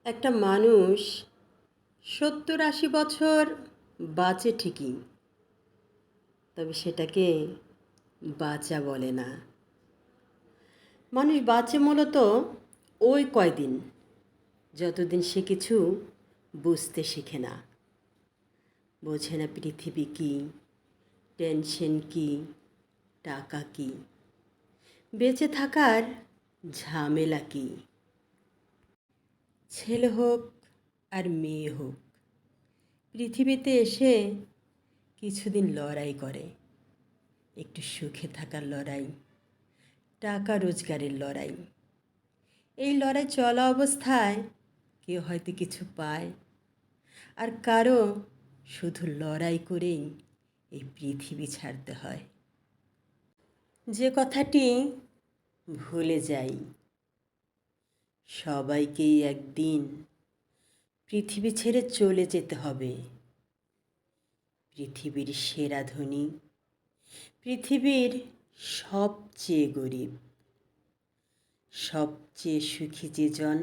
একটা মানুষ 70-80 বছর বাঁচে ঠিকই, তবে সেটাকে বাঁচা বলে না। মানুষ বাঁচে মূলত ওই কয়দিন যতদিন সে কিছু বুঝতে শেখে না, বোঝে না পৃথিবী কী, টেনশন কী, টাকা কী, বেঁচে থাকার ঝামেলা কী। ছেলে হোক আর মেয়ে হোক, পৃথিবীতে এসে কিছুদিন লড়াই করে, একটু সুখে থাকার লড়াই, টাকা রোজগারের লড়াই। এই লড়াই চলা অবস্থায় কেউ হয়তো কিছু পায়, আর কারো শুধু লড়াই করেই এই পৃথিবী ছাড়তে হয়। যে কথাটি ভুলে যাই, সবাইকেই একদিন পৃথিবী ছেড়ে চলে যেতে হবে। পৃথিবীর সেরা ধনী, পৃথিবীর সবচেয়ে গরিব, সবচেয়ে সুখী যেজন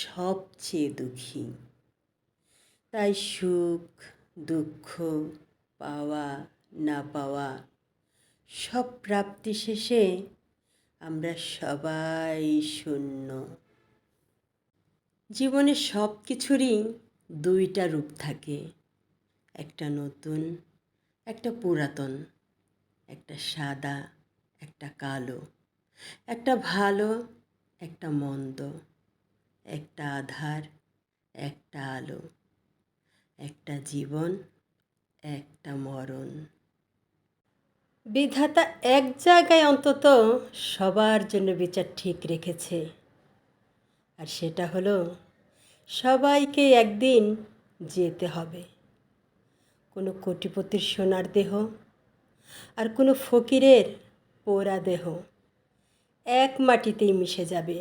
সবচেয়ে দুঃখী। তাই সুখ দুঃখ, পাওয়া না পাওয়া, সব প্রাপ্তি শেষে আমরা সবাই শূন্য। জীবনে সব কিছুরই দুইটা রূপ থাকে, একটা নতুন, একটা পুরাতন, একটা সাদা, একটা কালো, একটা ভালো, একটা মন্দ, একটা আধার, একটা আলো, একটা জীবন, একটা মরণ। বিধাতা এক জায়গায় অন্তত সবার জন্য বিচার ঠিক রেখেছে, আর সেটা হলো সবাইকে একদিন যেতে হবে। কোনো কোটিপতির সোনার দেহ আর কোনো ফকিরের পোড়া দেহ এক মাটিতেই মিশে যাবে।